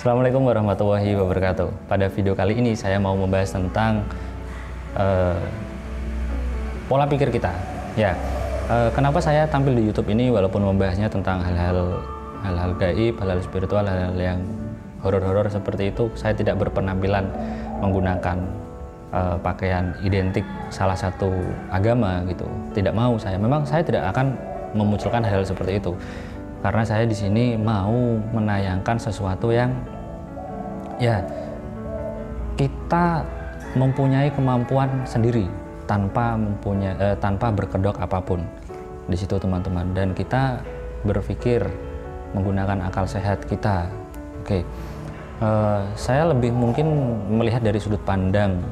Assalamualaikum warahmatullahi wabarakatuh. Pada video kali ini saya mau membahas tentang pola pikir kita. Ya, kenapa saya tampil di YouTube ini walaupun membahasnya tentang hal-hal gaib, hal-hal spiritual, hal-hal yang horor-horor seperti itu, saya tidak berpenampilan menggunakan pakaian identik salah satu agama gitu. Tidak mau saya. Memang saya tidak akan memunculkan hal seperti itu. Karena saya di sini mau menayangkan sesuatu yang ya kita mempunyai kemampuan sendiri tanpa berkedok apapun di situ teman-teman, dan kita berpikir menggunakan akal sehat kita. Oke, saya lebih mungkin melihat dari sudut pandang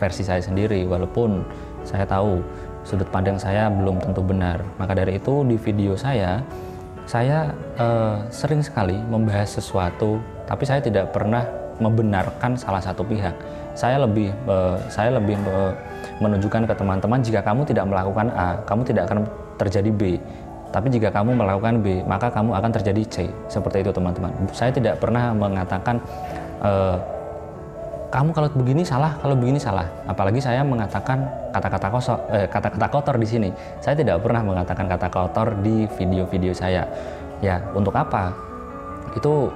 versi saya sendiri, walaupun saya tahu sudut pandang saya belum tentu benar. Maka dari itu di video saya sering sekali membahas sesuatu, tapi saya tidak pernah membenarkan salah satu pihak. Saya lebih menunjukkan ke teman-teman, jika kamu tidak melakukan A, kamu tidak akan terjadi B. Tapi jika kamu melakukan B, maka kamu akan terjadi C. Seperti itu teman-teman. Saya tidak pernah mengatakan kamu kalau begini salah, kalau begini salah. Apalagi saya mengatakan kata-kata kotor di sini. Saya tidak pernah mengatakan kata kotor di video-video saya. Ya, untuk apa? Itu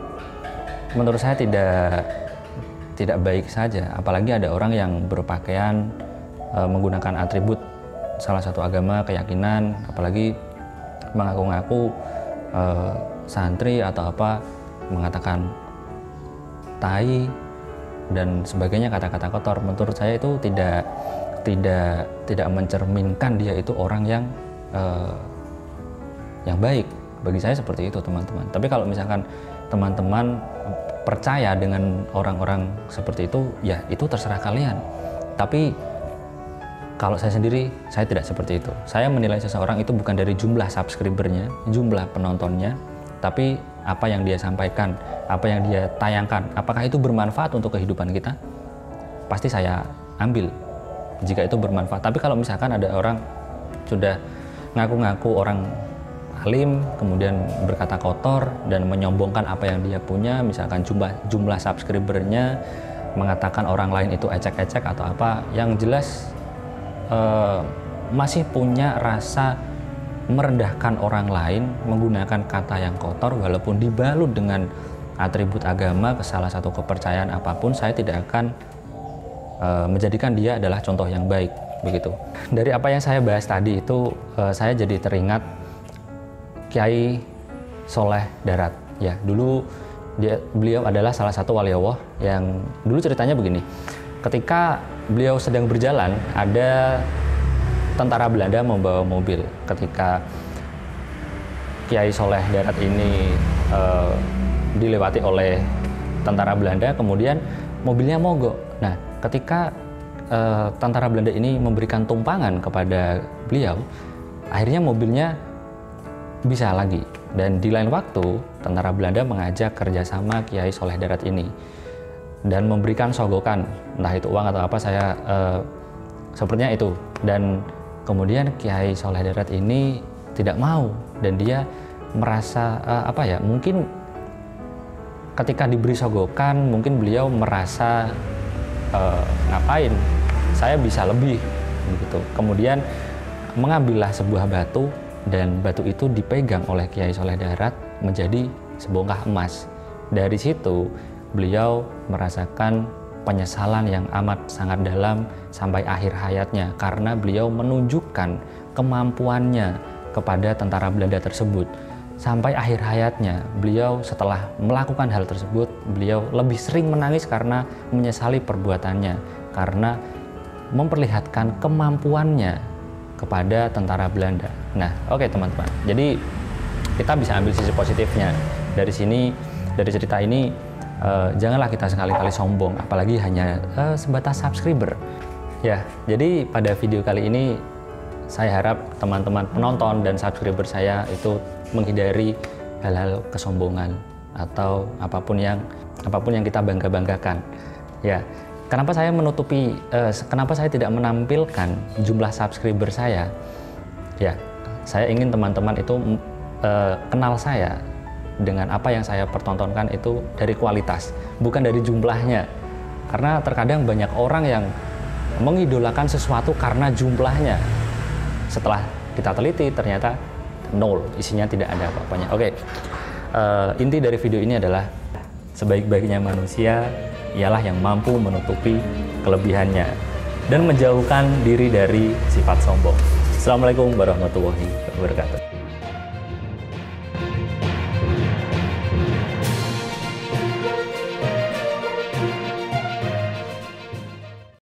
menurut saya tidak baik saja. Apalagi ada orang yang berpakaian menggunakan atribut salah satu agama, keyakinan, apalagi mengaku-ngaku santri atau apa, mengatakan tai dan sebagainya, kata-kata kotor. Menurut saya itu tidak mencerminkan dia itu orang yang baik. Bagi saya seperti itu teman-teman. Tapi kalau misalkan teman-teman percaya dengan orang-orang seperti itu, ya itu terserah kalian. Tapi kalau saya sendiri, saya tidak seperti itu. Saya menilai seseorang itu bukan dari jumlah subscribernya, jumlah penontonnya, tapi apa yang dia sampaikan, apa yang dia tayangkan, apakah itu bermanfaat untuk kehidupan kita, pasti saya ambil jika itu bermanfaat. Tapi kalau misalkan ada orang sudah ngaku-ngaku orang alim, kemudian berkata kotor dan menyombongkan apa yang dia punya, misalkan jumlah subscribernya, mengatakan orang lain itu ecek-ecek atau apa, yang jelas masih punya rasa merendahkan orang lain, menggunakan kata yang kotor walaupun dibalut dengan atribut agama ke salah satu kepercayaan apapun, saya tidak akan menjadikan dia adalah contoh yang baik begitu. Dari apa yang saya bahas tadi itu, saya jadi teringat Kiai Soleh Darat. Ya, dulu beliau adalah salah satu wali Allah yang dulu ceritanya begini. Ketika beliau sedang berjalan, ada tentara Belanda membawa mobil. Ketika Kiai Soleh Darat ini dilewati oleh tentara Belanda, kemudian mobilnya mogok. Nah, ketika tentara Belanda ini memberikan tumpangan kepada beliau, akhirnya mobilnya bisa lagi. Dan di lain waktu, tentara Belanda mengajak kerjasama Kiai Soleh Darat ini dan memberikan sogokan, entah itu uang atau apa, saya sepertinya itu. Dan kemudian Kiai Soleh Darat ini tidak mau, dan dia merasa mungkin ketika diberi sogokan, mungkin beliau merasa ngapain, saya bisa lebih begitu. Kemudian mengambillah sebuah batu, dan batu itu dipegang oleh Kiai Soleh Darat menjadi sebongkah emas. Dari situ beliau merasakan penyesalan yang amat sangat dalam sampai akhir hayatnya, karena beliau menunjukkan kemampuannya kepada tentara Belanda tersebut. Sampai akhir hayatnya, beliau setelah melakukan hal tersebut, beliau lebih sering menangis karena menyesali perbuatannya, karena memperlihatkan kemampuannya kepada tentara Belanda. Nah, oke teman-teman. Jadi kita bisa ambil sisi positifnya dari sini, dari cerita ini. Janganlah kita sekali-kali sombong, apalagi hanya sebatas subscriber. Ya, jadi pada video kali ini saya harap teman-teman penonton dan subscriber saya itu menghindari hal-hal kesombongan atau apapun yang kita bangga-banggakan. Ya, kenapa saya tidak menampilkan jumlah subscriber saya? Ya, saya ingin teman-teman itu kenal saya, dengan apa yang saya pertontonkan itu dari kualitas, bukan dari jumlahnya. Karena terkadang banyak orang yang mengidolakan sesuatu karena jumlahnya. Setelah kita teliti ternyata nol, isinya tidak ada apa-apanya. Oke, inti dari video ini adalah sebaik-baiknya manusia ialah yang mampu menutupi kelebihannya dan menjauhkan diri dari sifat sombong. Assalamualaikum warahmatullahi wabarakatuh.